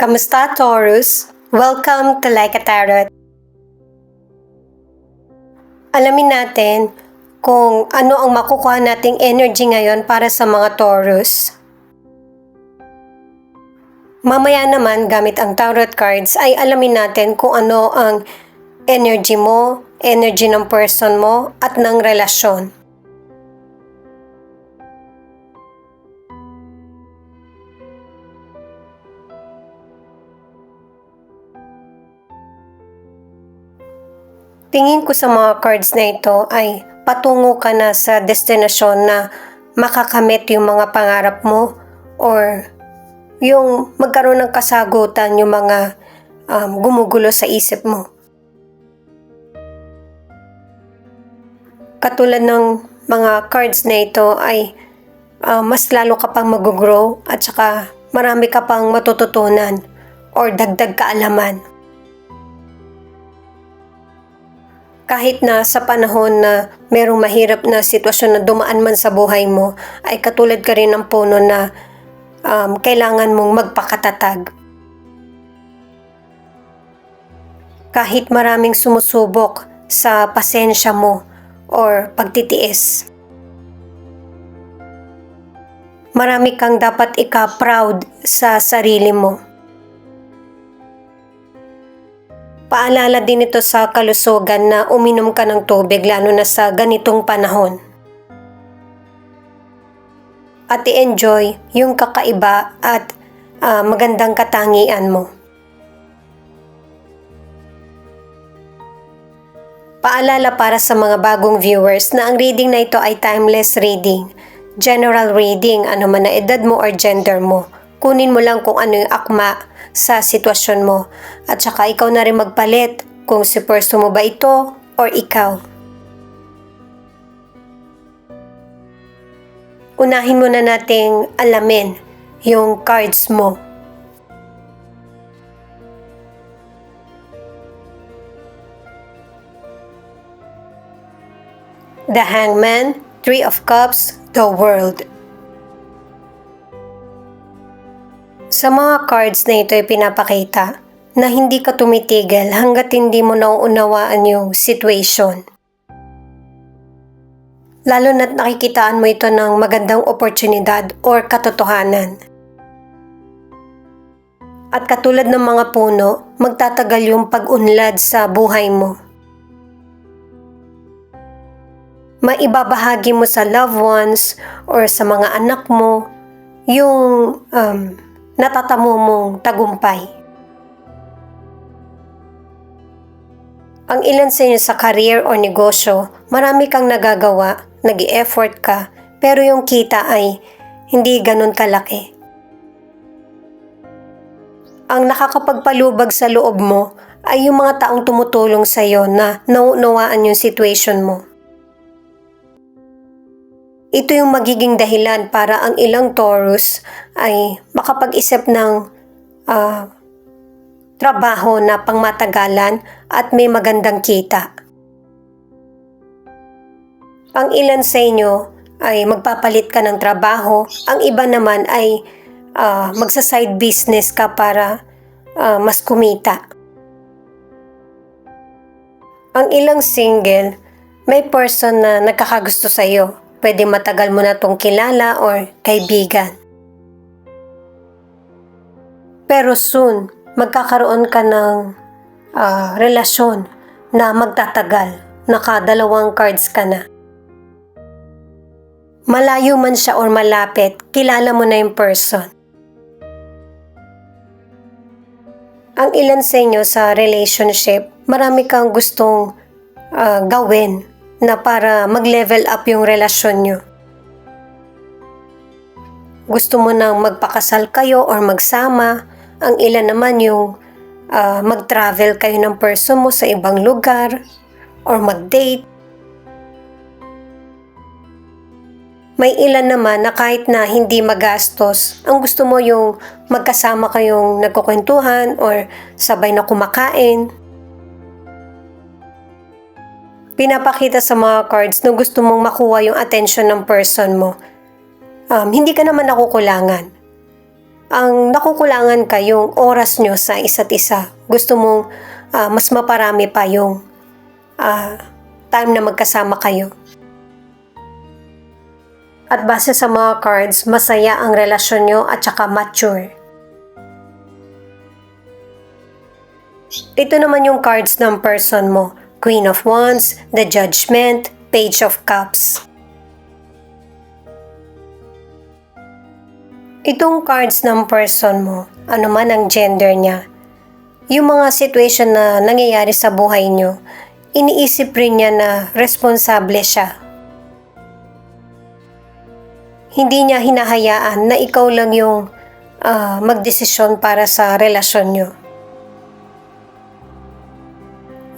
Kamusta, Taurus? Welcome to Like a Tarot. Alamin natin kung ano ang makukuha nating energy ngayon para sa mga Taurus. Mamaya naman, gamit ang tarot cards, ay alamin natin kung ano ang energy mo, energy ng person mo, at ng relasyon. Tingin ko sa mga cards na ito ay patungo ka na sa destinasyon na makakamit yung mga pangarap mo or yung magkaroon ng kasagutan yung mga gumugulo sa isip mo. Katulad ng mga cards na ito ay mas lalo ka pang mag-grow at saka marami ka pang matututunan or dagdag kaalaman. Kahit na sa panahon na merong mahirap na sitwasyon na dumaan man sa buhay mo, ay katulad ka rin ng puno na kailangan mong magpakatatag. Kahit maraming sumusubok sa pasensya mo or pagtitiis. Marami kang dapat ika-proud sa sarili mo. Paalala din ito sa kalusugan na uminom ka ng tubig lalo na sa ganitong panahon. At i-enjoy yung kakaiba at magandang katangian mo. Paalala para sa mga bagong viewers na ang reading na ito ay timeless reading. General reading, ano man na edad mo or gender mo. Kunin mo lang kung ano yung akma sa sitwasyon mo. At saka ikaw na rin magpalit kung si person mo ba ito or ikaw. Unahin muna nating alamin yung cards mo. The Hangman, Three of Cups, The World. Sa mga cards na ito ay pinapakita na hindi ka tumitigil hanggat hindi mo nauunawaan yung situation. Lalo na't nakikitaan mo ito ng magandang oportunidad or katotohanan. At katulad ng mga puno, magtatagal yung pag-unlad sa buhay mo. Maibabahagi mo sa loved ones or sa mga anak mo yung natatamo mong tagumpay. Ang ilan sa inyo sa career o negosyo, marami kang nagagawa, nag-i-effort ka, pero yung kita ay hindi ganun kalaki. Ang nakakapagpalubag sa loob mo ay yung mga taong tumutulong sa iyo na nauunawaan yung situation mo. Ito yung magiging dahilan para ang ilang Taurus ay makapag-isip ng trabaho na pangmatagalan at may magandang kita. Ang ilan sa inyo ay magpapalit ka ng trabaho, ang iba naman ay magsa-side business ka para mas kumita. Ang ilang single, may person na nagkakagusto sa iyo. Pwede matagal mo na tong kilala or kaibigan. Pero soon, magkakaroon ka ng relasyon na magtatagal. Nakadalawang cards ka na. Malayo man siya or malapit, kilala mo na yung person. Ang ilan sa inyo sa relationship, marami kang gustong gawin na para mag-level up yung relasyon nyo. Gusto mo nang magpakasal kayo or magsama. Ang ilan naman yung mag-travel kayo ng person mo sa ibang lugar or mag-date. May ilan naman na kahit na hindi magastos, ang gusto mo yung magkasama kayong nagkukwentuhan or sabay na kumakain. Pinapakita sa mga cards na gusto mong makuha yung attention ng person mo. Hindi ka naman nakukulangan. ang nakukulangan kayong oras nyo sa isa't isa. Gusto mong mas maparami pa yung time na magkasama kayo. At base sa mga cards, masaya ang relasyon nyo at saka mature. Ito naman yung cards ng person mo. Queen of Wands, the Judgment, Page of Cups. Itong cards ng person mo, ano man ang gender niya, yung mga situation na nangyayari sa buhay nyo, iniisip rin niya na responsable siya. Hindi niya hinahayaan na ikaw lang yung magdesisyon para sa relasyon nyo.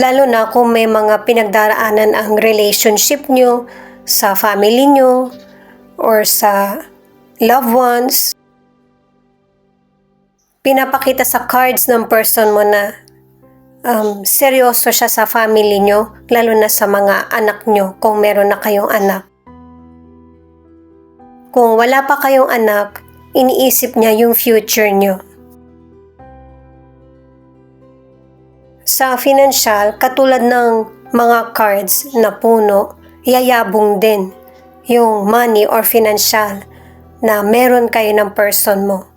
Lalo na kung may mga pinagdaraanan ang relationship nyo sa family nyo or sa loved ones. Pinapakita sa cards ng person mo na seryoso siya sa family nyo, lalo na sa mga anak nyo kung meron na kayong anak. Kung wala pa kayong anak, iniisip niya yung future nyo. Sa financial, katulad ng mga cards na puno, yayabong din yung money or financial na meron kayo ng person mo.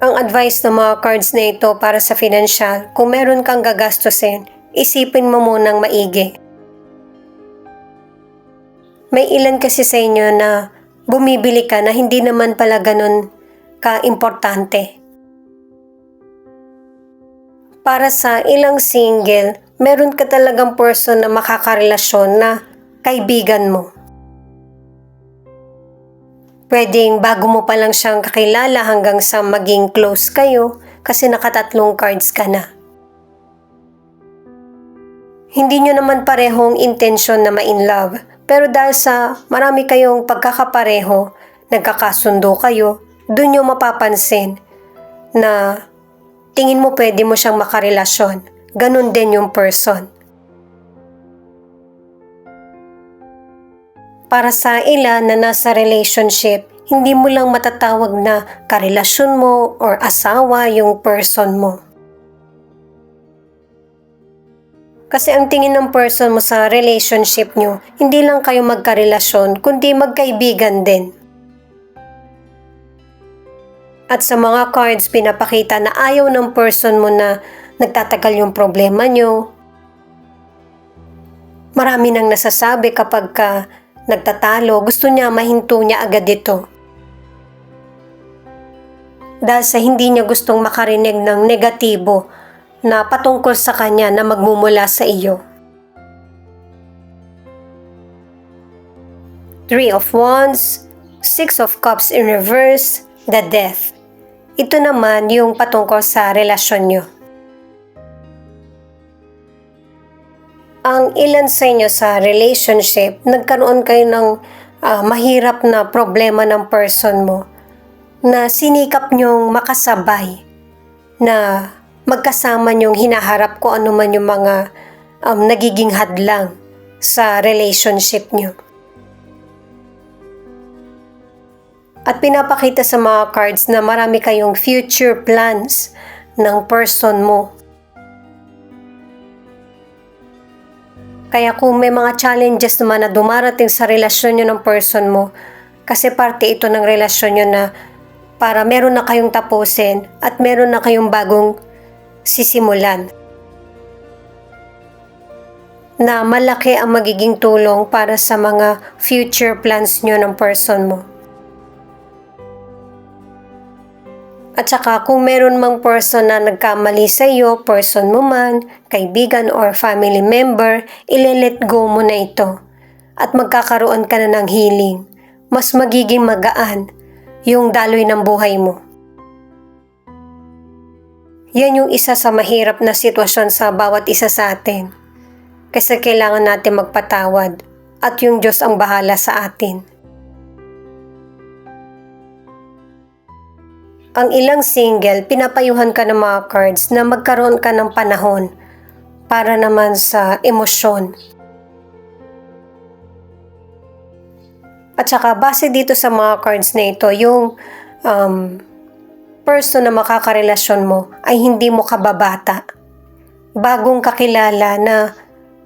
Ang advice ng mga cards na ito para sa financial, kung meron kang gagastusin, isipin mo munang maigi. May ilan kasi sa inyo na bumibili ka na hindi naman pala ganun ka-importante. Para sa ilang single, meron ka talagang person na makakarelasyon na kaibigan mo. Pwedeng bago mo pa lang siyang kakilala hanggang sa maging close kayo kasi nakatatlong cards ka na. Hindi nyo naman parehong intensyon na ma-in love, pero dahil sa marami kayong pagkakapareho, nagkakasundo kayo, dun nyo mapapansin na tingin mo pwede mo siyang makarelasyon. Ganun din yung person. Para sa ilan na nasa relationship, hindi mo lang matatawag na karelasyon mo or asawa yung person mo. Kasi ang tingin ng person mo sa relationship nyo, hindi lang kayo magkarelasyon, kundi magkaibigan din. At sa mga cards, pinapakita na ayaw ng person mo na nagtatagal yung problema nyo. Marami nang nasasabi kapag ka nagtatalo, gusto niya mahinto niya agad ito. Dahil sa hindi niya gustong makarinig ng negatibo na patungkol sa kanya na magmumula sa iyo. 3 of Wands, 6 of Cups in reverse, the Death. Ito naman yung patungkol sa relasyon nyo. Ang ilan sa inyo sa relationship, nagkaroon kayo ng mahirap na problema ng person mo na sinikap nyong makasabay na magkasama nyong hinaharap ko ano man yung mga nagiging hadlang sa relationship nyo. At pinapakita sa mga cards na marami kayong future plans ng person mo. Kaya kung may mga challenges naman na dumarating sa relasyon nyo ng person mo, kasi parte ito ng relasyon nyo na para meron na kayong tapusin at meron na kayong bagong sisimulan. Na malaki ang magiging tulong para sa mga future plans nyo ng person mo. At saka kung meron mang person na nagkamali sa iyo, person mo man, kaibigan or family member, ile-let go mo na ito. At magkakaroon ka na ng healing. Mas magiging magaan yung daloy ng buhay mo. Yan yung isa sa mahirap na sitwasyon sa bawat isa sa atin. Kasi kailangan natin magpatawad at yung Diyos ang bahala sa atin. Ang ilang single, pinapayuhan ka ng mga cards na magkaroon ka ng panahon para naman sa emosyon. At saka base dito sa mga cards na ito, yung person na makakarelasyon mo ay hindi mo kababata. Bagong kakilala na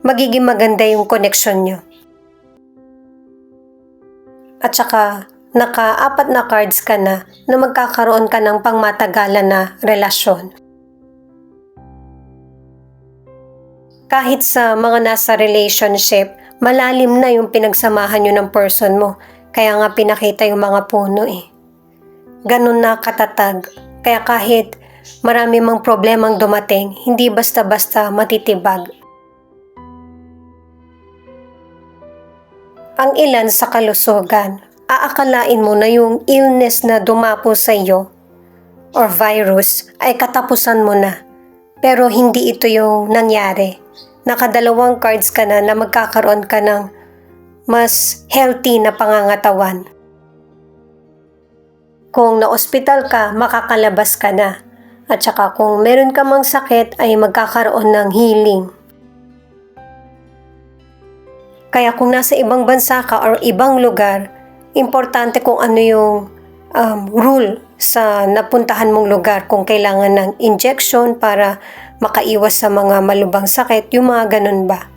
magiging maganda yung connection nyo. At saka naka-4 na cards ka na magkakaroon ka ng pangmatagalan na relasyon. Kahit sa mga nasa relationship, malalim na yung pinagsamahan nyo ng person mo. Kaya nga pinakita yung mga puno eh. Ganun na katatag. Kaya kahit marami mang problemang dumating, hindi basta-basta matitibag. Ang ilan sa kalusugan, aakalain mo na yung illness na dumapo sa iyo or virus ay katapusan mo na. Pero hindi ito yung nangyari. Nakadalawang cards ka na magkakaroon ka ng mas healthy na pangangatawan. Kung na-ospital ka, makakalabas ka na. At saka kung meron ka mang sakit ay magkakaroon ng healing. Kaya kung nasa ibang bansa ka or ibang lugar, importante kung ano yung rule sa napuntahan mong lugar. Kung kailangan ng injection para makaiwas sa mga malubhang sakit, yung mga ganun ba.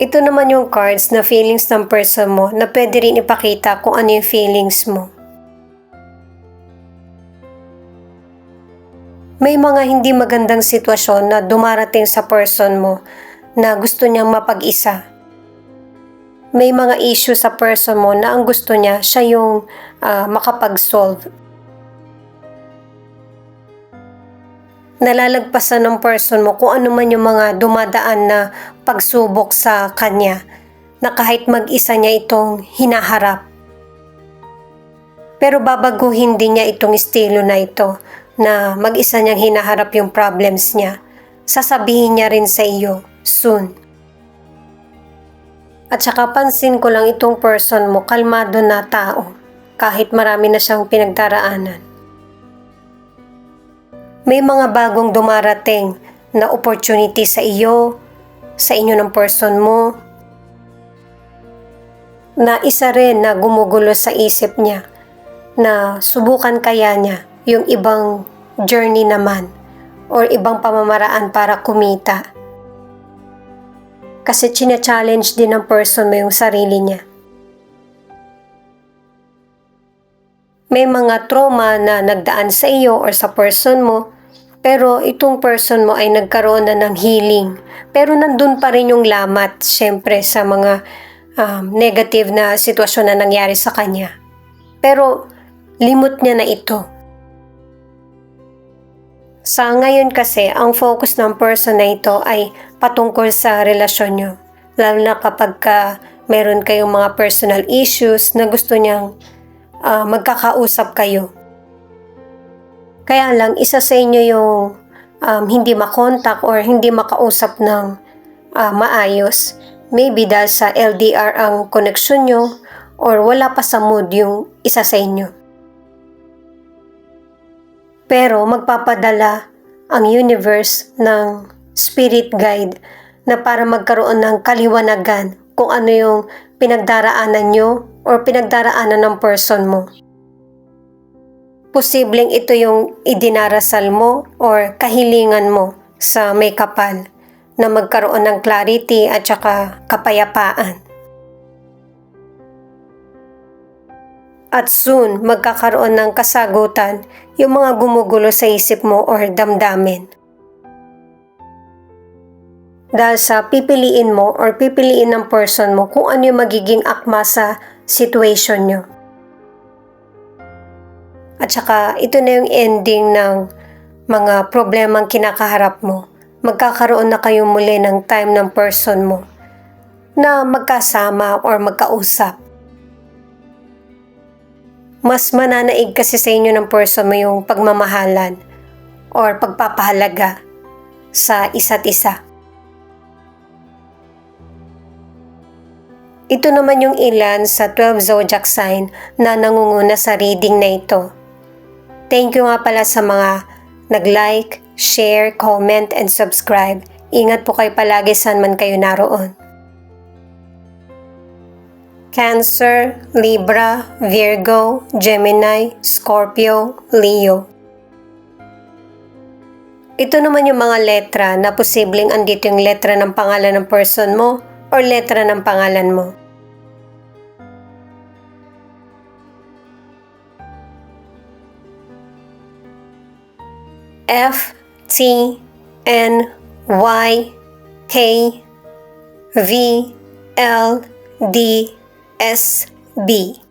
Ito naman yung cards na feelings ng person mo na pwede rin ipakita kung ano yung feelings mo. May mga hindi magandang sitwasyon na dumarating sa person mo na gusto niyang mapag-isa. May mga issue sa person mo na ang gusto niya, siya yung makapag-solve. Nalalagpasan ng person mo kung ano man yung mga dumadaan na pagsubok sa kanya na kahit mag-isa niya itong hinaharap. Pero babaguhin din niya itong estilo na ito na mag-isa niyang hinaharap yung problems niya. Sasabihin niya rin sa iyo soon. At saka pansin ko lang itong person mo, kalmado na tao kahit marami na siyang pinagdaraanan. May mga bagong dumarating na opportunity sa iyo, sa inyo ng person mo, na isa rin na gumugulo sa isip niya, na subukan kaya niya yung ibang journey naman or ibang pamamaraan para kumita. Kasi china-challenge din ng person mo yung sarili niya. May mga trauma na nagdaan sa iyo or sa person mo, pero itong person mo ay nagkaroon na ng healing. Pero nandun pa rin yung lamat, syempre, sa mga negative na sitwasyon na nangyari sa kanya. Pero limot niya na ito. Sa ngayon kasi, ang focus ng person na ito ay patungkol sa relasyon nyo. Lalo na kapag meron kayong mga personal issues na gusto niyang magkakausap kayo. Kaya lang, isa sa inyo yung hindi makontak or hindi makausap ng maayos. Maybe dahil sa LDR ang connection nyo or wala pa sa mood yung isa sa inyo. Pero magpapadala ang universe ng spirit guide na para magkaroon ng kaliwanagan kung ano yung pinagdaraanan nyo or pinagdaraanan ng person mo. Posibleng ito yung idinarasal mo or kahilingan mo sa may kapal na magkaroon ng clarity at saka kapayapaan. At soon, magkakaroon ng kasagutan yung mga gumugulo sa isip mo or damdamin. Dahil sa pipiliin mo or pipiliin ng person mo kung ano yung magiging akma sa situation nyo. At saka ito na yung ending ng mga problemang kinakaharap mo. Magkakaroon na kayo muli ng time ng person mo na magkasama or magkausap. Mas mananaig kasi sa inyo ng person mo yung pagmamahalan or pagpapahalaga sa isa't isa. Ito naman yung ilan sa 12 zodiac sign na nangunguna sa reading na ito. Thank you nga pala sa mga nag-like, share, comment, and subscribe. Ingat po kayo palagi saan man kayo naroon. Cancer, Libra, Virgo, Gemini, Scorpio, Leo. Ito naman yung mga letra na posibleng andito yung letra ng pangalan ng person mo or letra ng pangalan mo. F, T, N, Y, K, V, L, D, S, B.